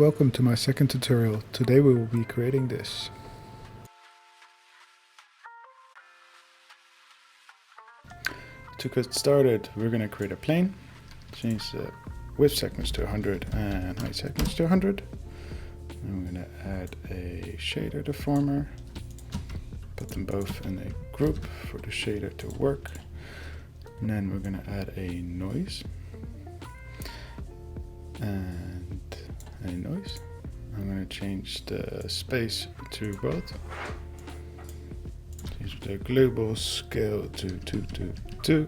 welcome to my second tutorial. Today we will be creating this. To get started, we're going to create a plane, change the width segments to 100 and height segments to 100. And we're going to add a shader deformer, put them both in a group for the shader to work. And then we're going to add a noise and a noise. I'm going to change the space to both. Change the global scale to 222.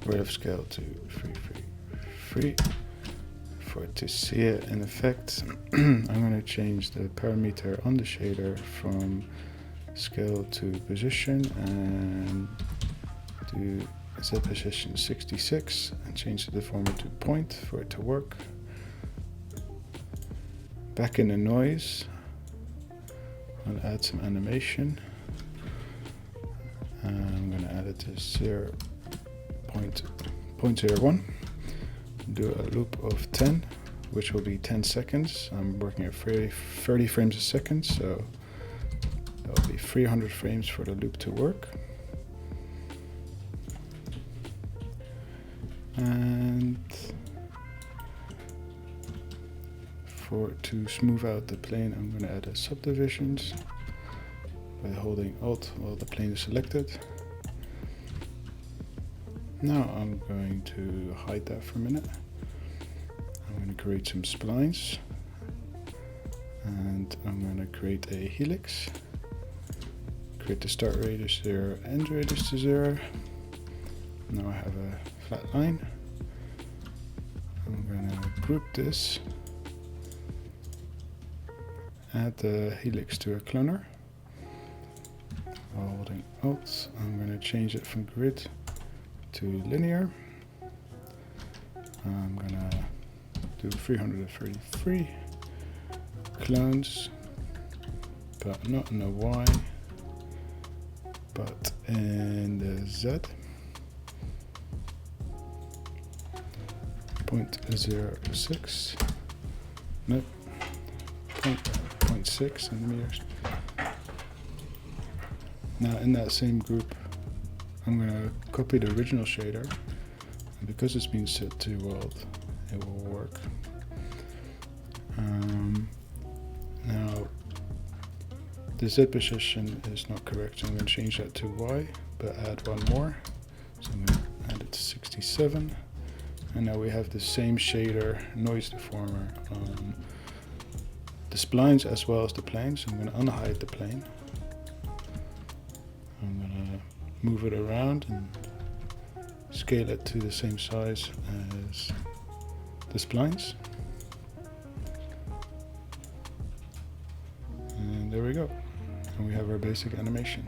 Rate of scale to 333. For it to see it in effect, I'm going to change the parameter on the shader from scale to position and do Z position 66 and change the deformer to point for it to work. Back in the noise, I'll add some animation. I'm going to add it to 0.01. Do a loop of 10, which will be 10 seconds. I'm working at 30 frames a second, so that will be 300 frames for the loop to work. And to smooth out the plane, I'm going to add a subdivisions by holding Alt while the plane is selected. Now I'm going to hide that for a minute. I'm going to create some splines and I'm going to create a helix. Create the start radius 0, end radius to 0. Now I have a flat line. I'm going to group this. Add the helix to a cloner. While holding Alt, I'm going to change it from grid to linear. I'm going to do 333 clones, but not in the Y, but in the Z. 0.06, nope, 0.6 centimeters. Now in that same group, I'm going to copy the original shader, and because it's been set to world, it will work. Now the Z position is not correct, so I'm going to change that to Y, but add one more. So I'm going to add it to 67. And now we have the same shader noise deformer on the splines as well as the plane. So I'm going to unhide the plane. I'm going to move it around and scale it to the same size as the splines. And there we go. And we have our basic animation.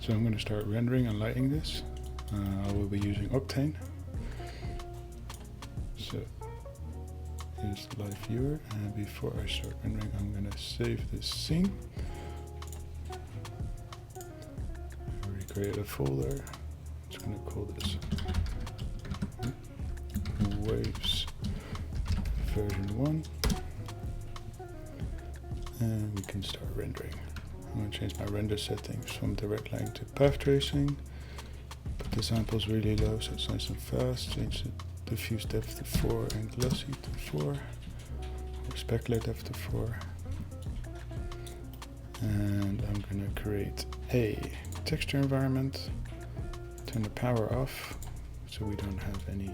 So I'm going to start rendering and lighting this. I will be using Octane. So here's the live viewer, and before I start rendering, I'm going to save this scene. I already created a folder. I'm just going to call this Waves version 1. And we can start rendering. I'm going to change my render settings from direct line to path tracing. Put the samples really low so it's nice and fast. Change the diffuse depth to 4 and glossy to 4. Or specular depth to 4. And I'm going to create a texture environment. Turn the power off so we don't have any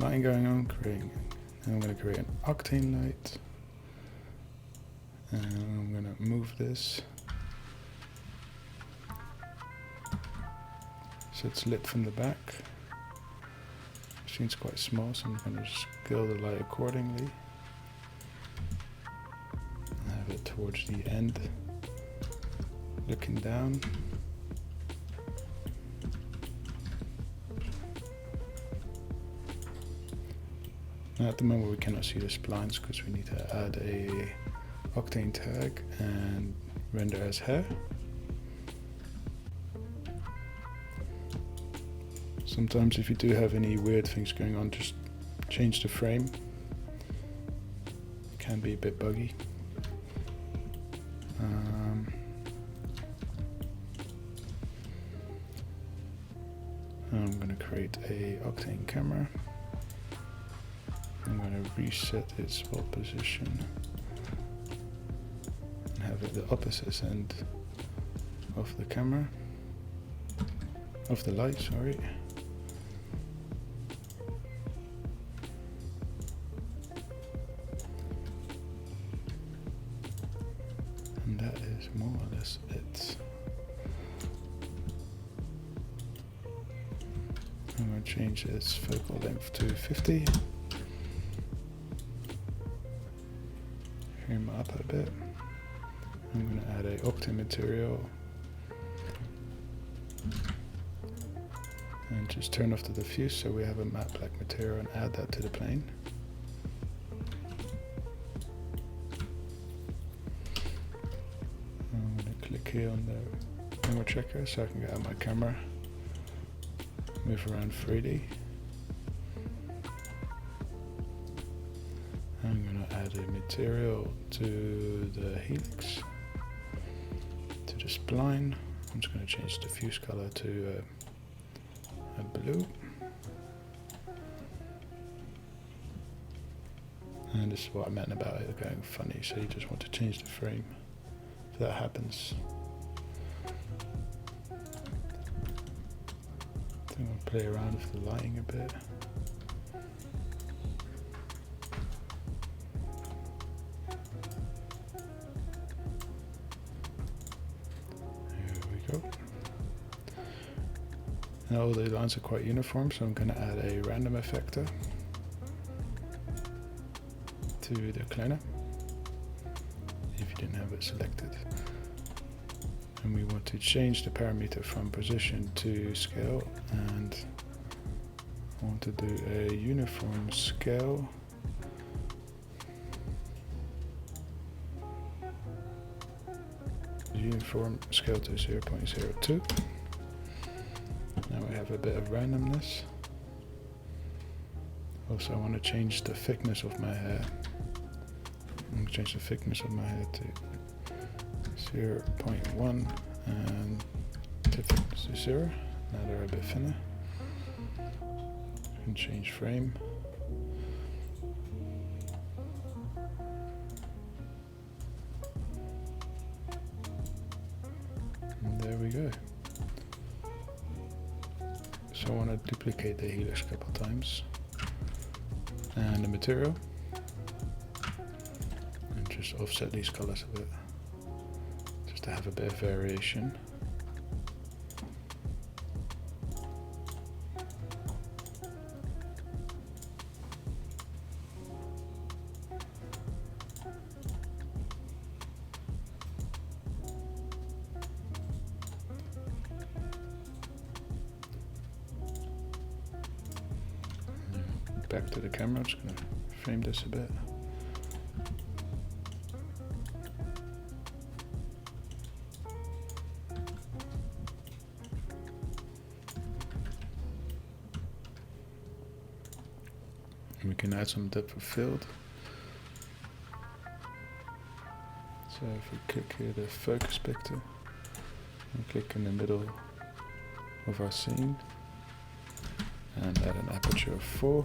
lighting going on. And I'm going to create an Octane light. And I'm going to move this so it's lit from the back. The machine's quite small, so I'm going to scale the light accordingly. And have it towards the end, looking down. Now at the moment we cannot see the splines because we need to add a Octane tag and render as hair. Sometimes if you do have any weird things going on, just change the frame. It can be a bit buggy. I'm going to create a Octane camera. I'm going to reset its spot position and have it the opposite end of the camera, of the light, sorry. And that is more or less it. I'm going to change its focal length to 50. Trim up a bit. I'm going to add a Octane material. And just turn off the diffuse so we have a matte black material and add that to the plane. I'm going to click here on the camera checker so I can get out my camera. Move around 3D. I'm going to add a material to the helix, to the spline. I'm just going to change the diffuse color to a blue. And this is what I meant about it going funny, so you just want to change the frame if that happens. I'm going to play around with the lighting a bit. There we go. Now all the lines are quite uniform, so I'm going to add a random effector to the cleaner if you didn't have it selected. And we want to change the parameter from position to scale, and I want to do a uniform scale. Uniform scale to 0.02. Now we have a bit of randomness. Also I want to change the thickness of my hair. I'm going to change the thickness of my hair to 0.1 and tip thickness to 0. Now they're a bit thinner. And change frame. And there we go. So I want to duplicate the helix a couple times. And the material. And just offset these colors a bit. Just to have a bit of variation. Back to the camera, I'm just going to frame this a bit. And we can add some depth of field. So if we click here the focus vector and click in the middle of our scene and add an aperture of 4.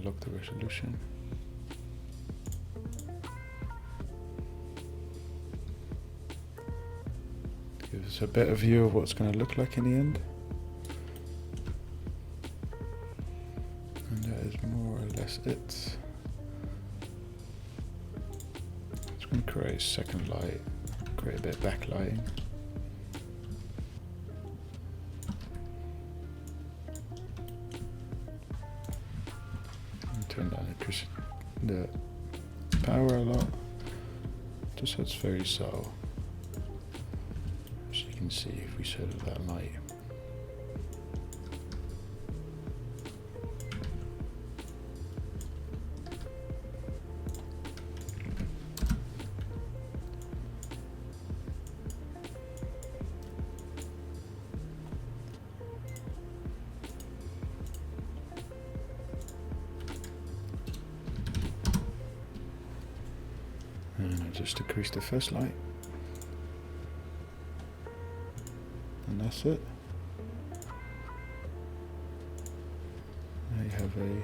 Lock the resolution. Gives us a better view of what it's going to look like in the end. And that is more or less it. It's going to create a second light, create a bit of backlighting. Turn down the power a lot, just so it's very subtle. As you can see if we set it that light. And I just decrease the first light. And that's it. Now you have a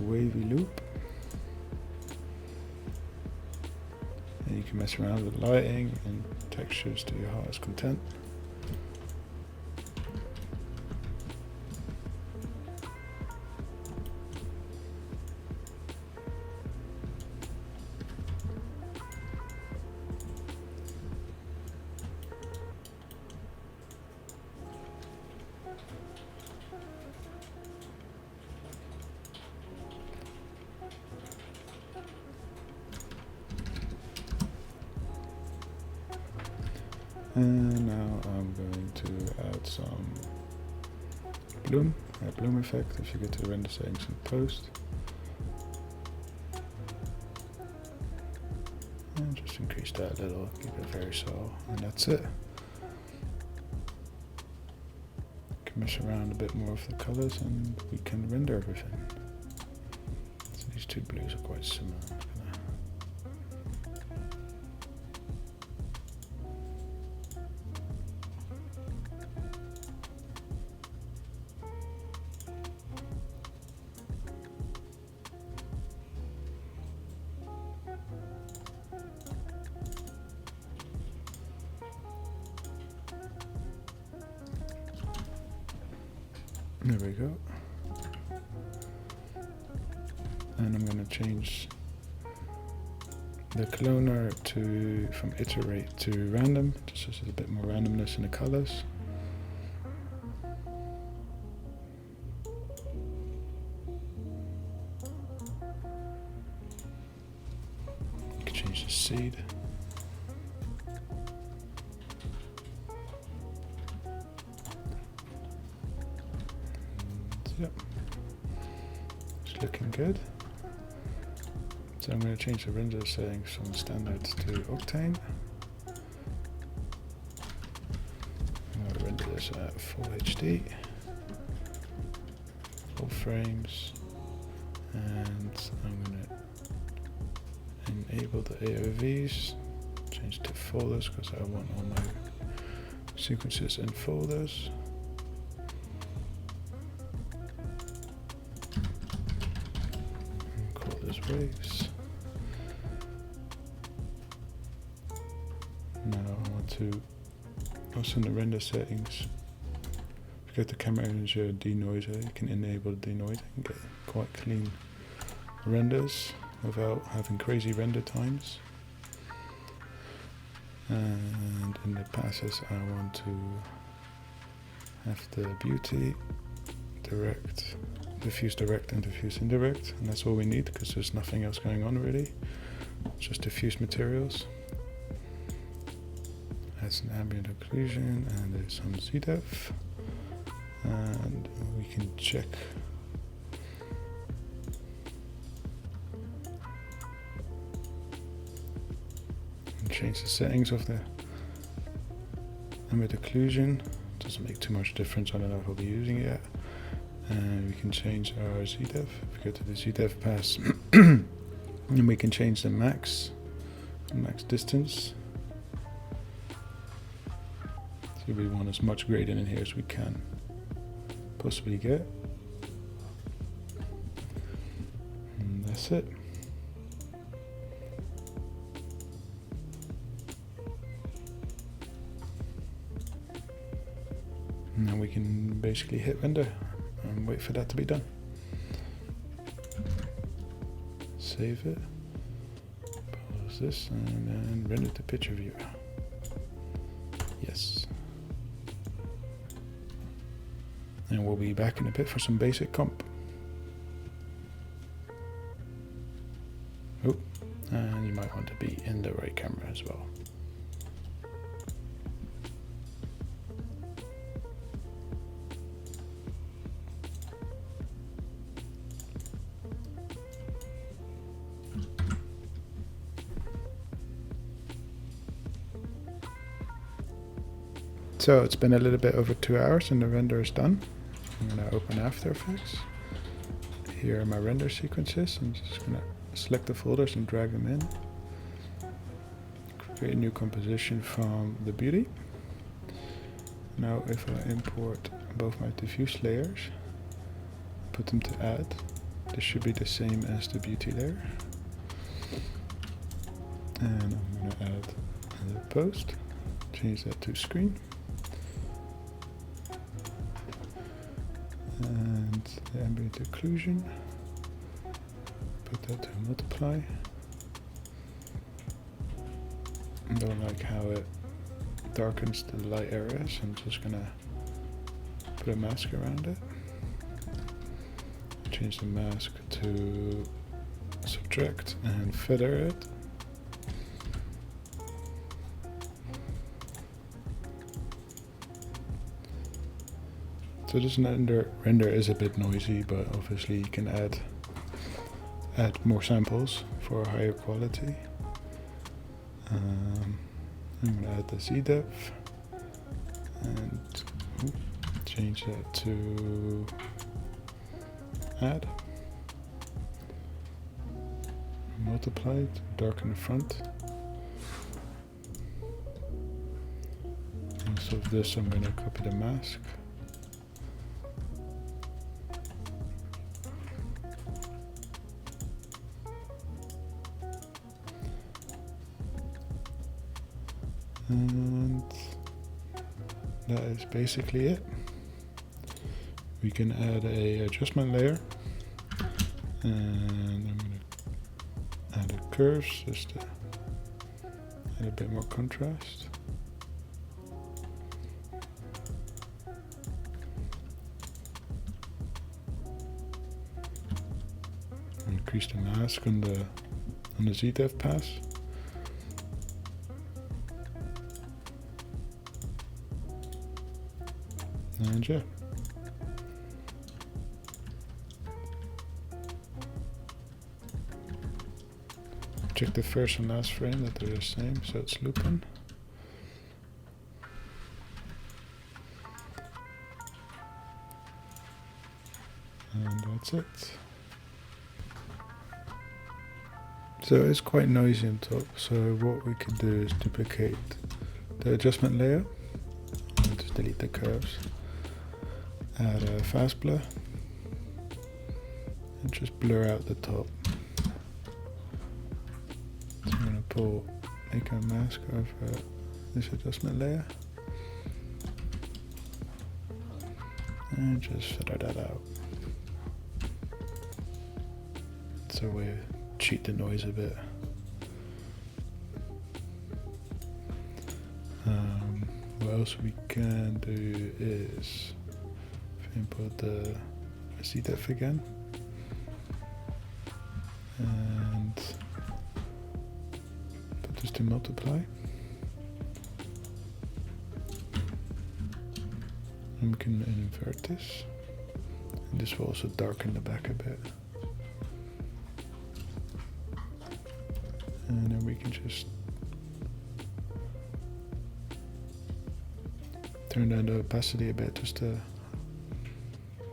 wavy loop. And you can mess around with lighting and textures to your heart's content. And now I'm going to add some bloom, a bloom effect if you get to the render settings in post. And just increase that a little, keep it very subtle, and that's it. You can mess around a bit more with the colors and we can render everything. So these two blues are quite similar. There we go. And I'm going to change the cloner from iterate to random, just so there's a bit more randomness in the colors. You can change the seed. Yep, it's looking good. So I'm going to change the render settings from standard to Octane. I'm going to render this at full HD, full frames, and I'm going to enable the AOVs, change to folders because I want all my sequences in folders. Waves. Now I want to also in the render settings, if you go to camera image denoiser, you can enable denoising and get quite clean renders without having crazy render times. And in the passes I want to have the beauty, direct, diffuse direct and diffuse indirect, and that's all we need because there's nothing else going on really. It's just diffuse materials. That's an ambient occlusion and there's some ZDEF, and we can check and change the settings of the ambient occlusion. Doesn't make too much difference, I don't know if I'll be using it yet. And we can change our ZDEF. If we go to the ZDEF pass, and we can change the max distance. So we want as much gradient in here as we can possibly get. And that's it. Now we can basically hit render and wait for that to be done. Save it, pause this, and then render to picture view. Yes. And we'll be back in a bit for some basic comp. Oh, and you might want to be in the right camera as well. So it's been a little bit over 2 hours and the render is done. I'm going to open After Effects. Here are my render sequences. I'm just going to select the folders and drag them in. Create a new composition from the beauty. Now if I import both my diffuse layers, put them to add, this should be the same as the beauty layer. And I'm going to add the post, change that to screen. And the ambient occlusion, put that to multiply. I don't like how it darkens the light areas. I'm just gonna put a mask around it. Change the mask to subtract and feather it. So this render is a bit noisy, but obviously you can add more samples for a higher quality. I'm going to add the Z-depth and change that to add. Multiply it, darken the front. Instead of this, I'm going to copy the mask. And that is basically it. We can add a adjustment layer, and I'm going to add a curves just to add a bit more contrast. Increase the mask on the Z-depth pass. And yeah. Check the first and last frame that they're the same, so it's looping. And that's it. So it's quite noisy on top, so what we can do is duplicate the adjustment layer. I'll just delete the curves. Add a fast blur and just blur out the top. So I'm going to make a mask over this adjustment layer and just feather that out. So we cheat the noise a bit. What else we can do is import the Z-depth again and put this to multiply, and we can invert this, and this will also darken the back a bit, and then we can just turn down the opacity a bit just to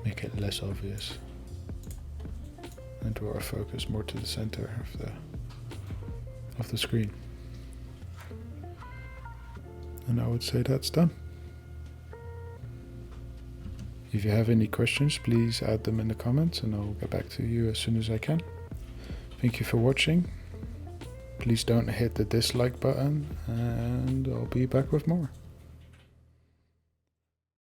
make it less obvious and draw our focus more to the center of the screen. And I would say that's done. If you have any questions, please add them in the comments and I'll get back to you as soon as I can. Thank you for watching. Please don't hit the dislike button, and I'll be back with more.